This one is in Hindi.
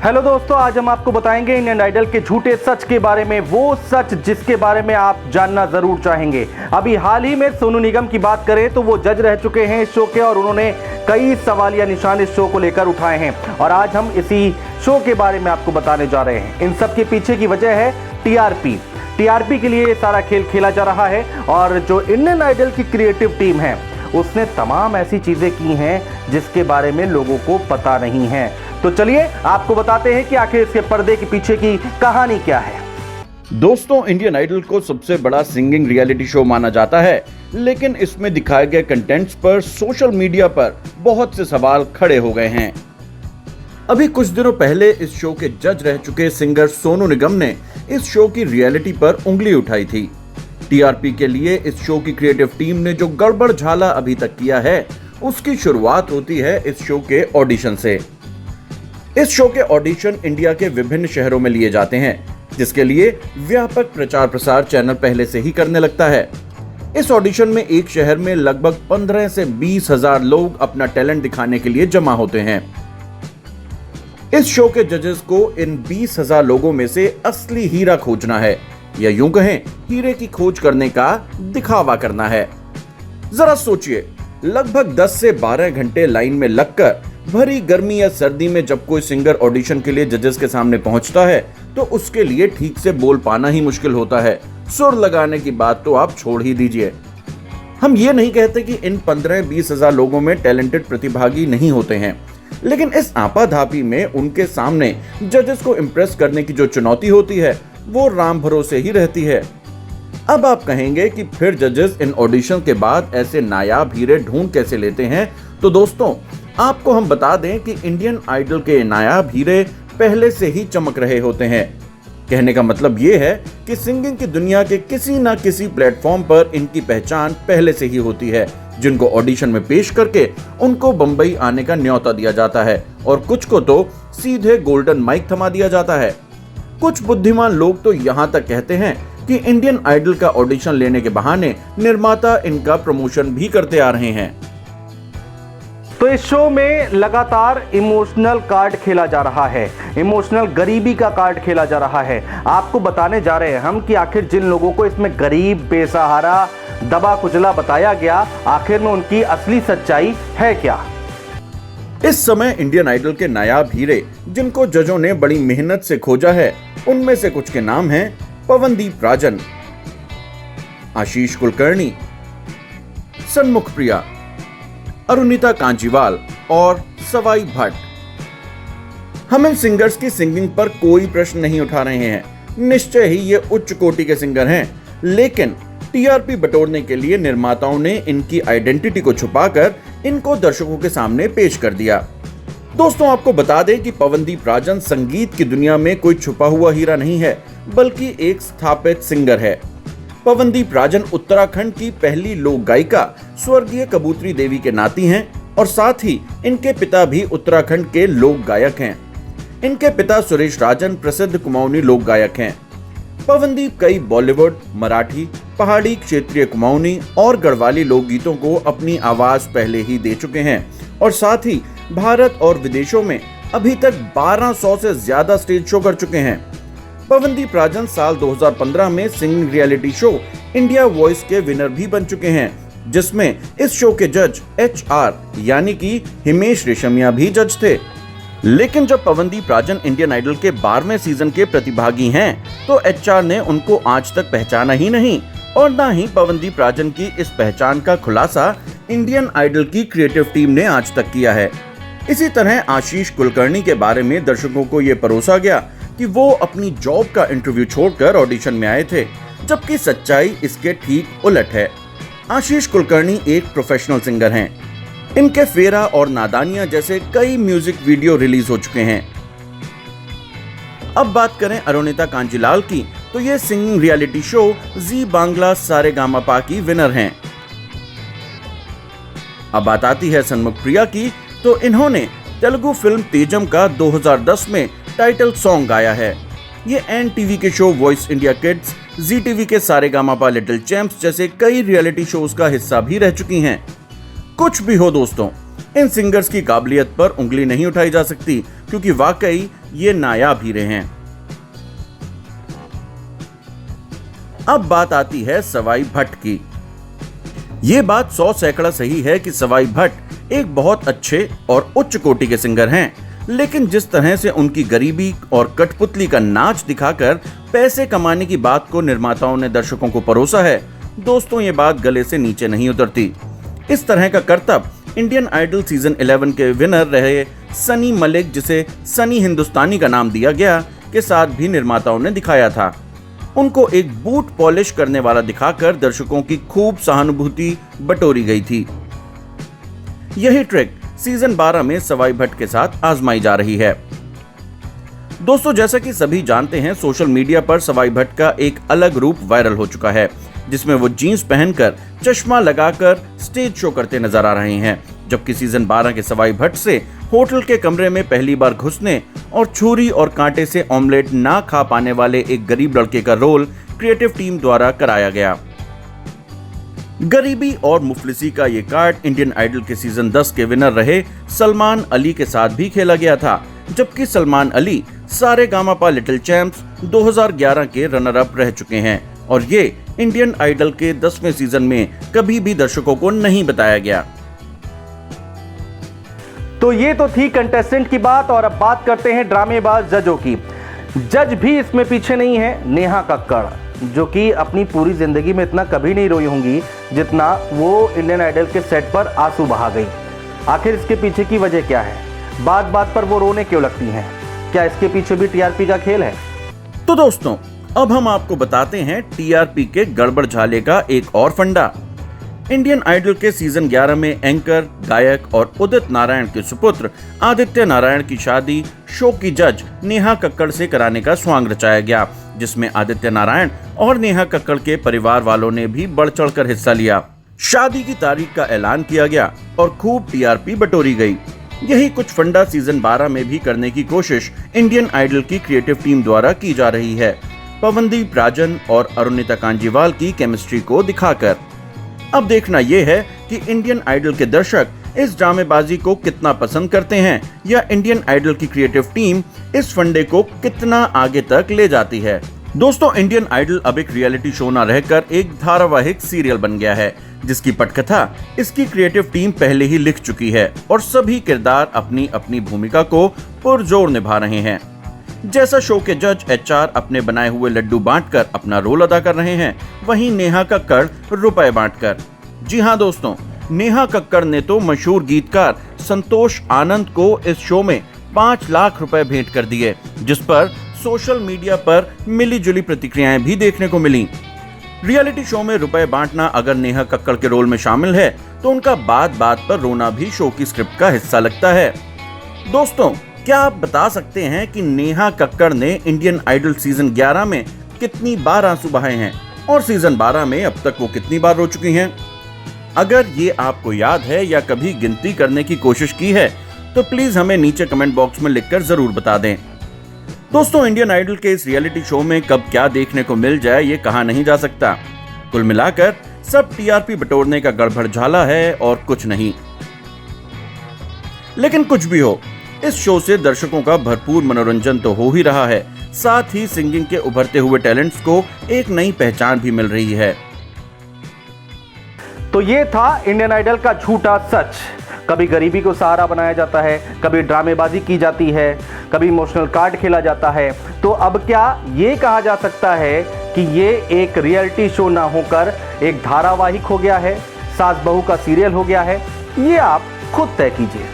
हेलो दोस्तों, आज हम आपको बताएंगे इंडियन आइडल के झूठे सच के बारे में, वो सच जिसके बारे में आप जानना जरूर चाहेंगे। अभी हाल ही में सोनू निगम की बात करें तो वो जज रह चुके हैं इस शो के और उन्होंने कई सवालिया निशान इस शो को लेकर उठाए हैं और आज हम इसी शो के बारे में आपको बताने जा रहे हैं। इन सब के पीछे की वजह है टीआरपी के लिए ये सारा खेल खेला जा रहा है और जो इंडियन आइडल की क्रिएटिव टीम है उसने तमाम ऐसी चीजें की हैं जिसके बारे में लोगों को पता नहीं है। तो चलिए आपको बताते हैं कि आखिर इसके पर्दे के पीछे की कहानी क्या है। दोस्तों, इंडियन आइडल को सबसे बड़ा सिंगिंग रियलिटी शो माना जाता है, लेकिन इसमें दिखाए गए कंटेंट्स पर सोशल मीडिया पर बहुत से सवाल खड़े हो गए हैं। अभी कुछ दिनों पहले इस शो के जज रह चुके सिंगर सोनू निगम ने इस शो की रियलिटी पर उंगली उठाई थी। टीआरपी के लिए इस शो की क्रिएटिव टीम ने जो गड़बड़ झाला अभी तक किया है, उसकी शुरुआत होती है इस शो के ऑडिशन से। इस शो के ऑडिशन इंडिया के विभिन्न शहरों में लिए जाते हैं, जिसके लिए व्यापक प्रचार प्रसार चैनल पहले से ही करने लगता है। इस ऑडिशन में एक शहर में लगभग 15 से 20 हजार लोग अपना टैलेंट दिखाने के लिए जमा होते हैं। इस शो के जजेस को इन 20,000 लोगों में से असली हीरा खोजना है, या यूं कहें हीरे की खोज करने का दिखावा करना है। जरा सोचिए, लगभग 10 से 12 घंटे लाइन में लगकर भरी गर्मी या सर्दी में जब कोई सिंगर ऑडिशन के लिए जजेस के सामने पहुंचता है तो उसके लिए ठीक से बोल पाना ही मुश्किल होता है। सुर लगाने की बात तो आप छोड़ ही दीजिए। हम ये नहीं कहते कि इन 15-20 हजार लोगों में टैलेंटेड प्रतिभागी नहीं होते हैं, लेकिन इस आपाधापी में उनके सामने जजेस को इम्प्रेस करने की जो चुनौती होती है वो राम भरोसे ही रहती है। अब आप कहेंगे कि फिर जजेस इन ऑडिशन के बाद ऐसे नायाब हीरे ढूंढ कैसे लेते हैं? तो दोस्तों, आपको हम बता दें कि इंडियन आइडल के नायाब हीरे पहले से ही चमक रहे होते हैं। कहने का मतलब ये है कि सिंगिंग की दुनिया के किसी ना किसी प्लेटफॉर्म पर इनकी पहचान पहले से ही होती है, जिनको ऑडिशन में पेश करके उनको बंबई आने का न्योता दिया जाता है और कुछ को तो सीधे गोल्डन माइक थमा दिया जाता है। कुछ बुद्धिमान लोग तो यहाँ तक कहते हैं कि इंडियन आइडल का ऑडिशन लेने के बहाने निर्माता इनका प्रमोशन भी करते आ रहे हैं। तो इस शो में लगातार इमोशनल कार्ड खेला जा रहा है, इमोशनल गरीबी का कार्ड खेला जा रहा है। आपको बताने जा रहे हैं हम कि आखिर जिन लोगों को इसमें गरीब, बेसहारा, दबा कुचला बताया गया, आखिर में उनकी असली सच्चाई है क्या। इस समय इंडियन आइडल के नायाब हीरे जिनको जजों ने बड़ी मेहनत से खोजा है, उनमें से कुछ के नाम हैं पवनदीप राजन, आशीष कुलकर्णी, सन्मुख प्रिया, अरुणिता कांजीवाल और सवाई भट्ट। हम इन सिंगर्स की सिंगिंग पर कोई प्रश्न नहीं उठा रहे हैं, निश्चय ही ये उच्च कोटि के सिंगर हैं, लेकिन टीआरपी बटोरने के लिए निर्माताओं ने इनकी आइडेंटिटी को छुपाकर इनको दर्शकों के सामने पेश कर दिया। दोस्तों, आपको बता दें कि पवनदीप राजन संगीत की दुनिया में कोई छुपा हुआ हीरा नहीं है, बल्कि एक स्थापित सिंगर है। पवनदीप राजन उत्तराखंड की पहली लोक गायिका स्वर्गीय कबूतरी देवी के नाती हैं और साथ ही इनके पिता भी उत्तराखंड के लोक गायक हैं। इनके पिता सुरेश राजन प्रसिद्ध कुमाऊनी लोक गायक हैं। पवनदीप कई बॉलीवुड, मराठी, पहाड़ी, क्षेत्रीय कुमाऊनी और गढ़वाली लोकगीतों को अपनी आवाज पहले ही दे चुके हैं और साथ ही भारत और विदेशों में अभी तक 1200 से ज्यादा स्टेज शो कर चुके हैं। पवनदीप राजन साल 2015 में singing reality show India voice के विनर भी बन चुके हैं, जिसमें इस शो के जज HR यानी कि हिमेश रेशमिया भी जज थे। लेकिन जब पवनदीप राजन इंडियन आइडल के 12वें सीजन के प्रतिभागी हैं, तो HR ने उनको आज तक पहचाना ही नहीं और न ही पवनदीप राजन की इस पहचान का खुलासा इंडियन आइडल की क्रिएटिव टीम ने आज तक किया है। इसी तरह आशीष कुलकर्णी के बारे में दर्शकों को ये परोसा गया कि वो अपनी जॉब का इंटरव्यू छोड़कर ऑडिशन में आए थे, जबकि सच्चाई इसके ठीक उलट है। आशीष कुलकर्णी एक प्रोफेशनल सिंगर हैं। इनके फेरा और नादानियां जैसे कई म्यूजिक वीडियो रिलीज हो चुके हैं। अब बात करें अरुणिता कांजीलाल की, तो ये सिंगिंग रियलिटी शो जी बांग्ला सारेगामापा की विनर हैं। अब बात आती है सन्मुख प्रिया की, तो इन्होंने तेलुगु फिल्म तेजम का 2010 में टाइटल सॉन्ग गाया है। ये NTV के show voice India kids, ZTV के सारेगामापा लिटिल चैंप्स जैसे कई रियलिटी शोज का हिस्सा भी रह चुकी हैं। कुछ भी हो दोस्तों, इन सिंगर्स की काबिलियत पर उंगली नहीं उठाई जा सकती, क्योंकि वाकई ये नायाब हीरे हैं। अब बात आती है सवाई भट्ट की। ये बात 100 सैकड़ा सही है कि सवाई भट्ट एक बहुत अच्छे और उच्च कोटि के सिंगर हैं, लेकिन जिस तरह से उनकी गरीबी और कठपुतली का नाच दिखाकर पैसे कमाने की बात को निर्माताओं ने दर्शकों को परोसा है, दोस्तों ये बात गले से नीचे नहीं उतरती। इस तरह का करतब इंडियन आइडल सीजन 11 के विनर रहे सनी मलिक, जिसे सनी हिंदुस्तानी का नाम दिया गया, के साथ भी निर्माताओं ने दिखाया था। उनको एक बूट पॉलिश करने वाला दिखाकर दर्शकों की खूब सहानुभूति बटोरी गई थी। यही ट्रिक सीजन 12 में सवाई भट्ट के साथ आजमाई जा रही है। दोस्तों, जैसा कि सभी जानते हैं, सोशल मीडिया पर सवाई भट्ट का एक अलग रूप वायरल हो चुका है, जिसमें वो जीन्स पहनकर चश्मा लगाकर स्टेज शो करते नजर आ रहे हैं। जबकि सीजन 12 के सवाई भट्ट से होटल के कमरे में पहली बार घुसने और छुरी और कांटे से ऑमलेट ना खा पाने वाले एक गरीब लड़के का रोल क्रिएटिव टीम द्वारा कराया गया। गरीबी और मुफलिसी का ये कार्ड इंडियन आइडल के सीजन 10 के विनर रहे सलमान अली के साथ भी खेला गया था, जबकि सलमान अली सारेगामापा लिटिल चैंप्स 2011 के रनर अप रह चुके हैं और ये इंडियन आइडल के 10वें सीजन में कभी भी दर्शकों को नहीं बताया गया। तो ये तो थी कंटेस्टेंट की बात, और अब बात करते हैं ड्रामेबाज जजों की। जज भी इसमें पीछे नहीं है नेहा कक्कड़, जो कि अपनी पूरी जिंदगी में इतना कभी नहीं रोई होंगी जितना वो इंडियन आइडल के सेट पर आंसू बहा गई। आखिर इसके पीछे की वजह क्या है? बात बात पर वो रोने क्यों लगती हैं? क्या इसके पीछे भी टीआरपी का खेल है? तो दोस्तों, अब हम आपको बताते हैं टीआरपी के गड़बड़ झाले का एक और फंडा। इंडियन आइडल के सीजन 11 में एंकर, गायक और उदित नारायण के सुपुत्र आदित्य नारायण की शादी शो की जज नेहा कक्कड़ से कराने का स्वांग रचाया गया, जिसमें आदित्य नारायण और नेहा कक्कड़ के परिवार वालों ने भी बढ़ चढ़कर हिस्सा लिया। शादी की तारीख का ऐलान किया गया और खूब टीआरपी बटोरी गई। यही कुछ फंडा सीजन 12 में भी करने की कोशिश इंडियन आइडल की क्रिएटिव टीम द्वारा की जा रही है, पवनदीप राजन और अरुणिता कांजीवाल की केमिस्ट्री को दिखाकर। अब देखना यह है कि इंडियन आइडल के दर्शक इस ड्रामेबाजी को कितना पसंद करते हैं, या इंडियन आइडल की क्रिएटिव टीम इस फंडे को कितना आगे तक ले जाती है। दोस्तों, इंडियन आइडल अब एक रियलिटी शो न रहकर एक धारावाहिक सीरियल बन गया है, जिसकी पटकथा इसकी क्रिएटिव टीम पहले ही लिख चुकी है और सभी किरदार अपनी अपनी भूमिका को पुरजोर निभा रहे हैं। जैसा शो के जज एचआर अपने बनाए हुए लड्डू बांटकर अपना रोल अदा कर रहे हैं, वहीं नेहा कक्कड़ रुपए बांटकर। जी हाँ दोस्तों, नेहा कक्कड़ ने तो मशहूर गीतकार संतोष आनंद को इस शो में 5 लाख रुपए भेंट कर दिए, जिस पर सोशल मीडिया पर मिली जुली प्रतिक्रियाएं भी देखने को मिली। रियलिटी शो में रुपए बांटना अगर नेहा कक्कड़ के रोल में शामिल है, तो उनका बात बात पर रोना भी शो की स्क्रिप्ट का हिस्सा लगता है। दोस्तों, क्या आप बता सकते हैं कि नेहा कक्कड़ ने इंडियन आइडल सीजन 11 में कितनी बार आंसू बहाए हैं और सीजन 12 में अब तक वो कितनी बार रो चुकी हैं? अगर ये आपको याद है या कभी गिनती करने की कोशिश की है, तो प्लीज हमें नीचे कमेंट बॉक्स में लिखकर जरूर बता दें। दोस्तों, इंडियन आइडल के इस रियलिटी शो में कब क्या देखने को मिल जाए ये कहा नहीं जा सकता। कुल मिलाकर सब टीआरपी बटोरने का गड़बड़ झाला है और कुछ नहीं। लेकिन कुछ भी हो, इस शो से दर्शकों का भरपूर मनोरंजन तो हो ही रहा है, साथ ही सिंगिंग के उभरते हुए टैलेंट्स को एक नई पहचान भी मिल रही है। तो ये था इंडियन आइडल का झूठा सच। कभी गरीबी को सहारा बनाया जाता है, कभी ड्रामेबाजी की जाती है, कभी इमोशनल कार्ड खेला जाता है। तो अब क्या ये कहा जा सकता है कि ये एक रियलिटी शो ना होकर एक धारावाहिक हो गया है, सास बहू का सीरियल हो गया है? ये आप खुद तय कीजिए।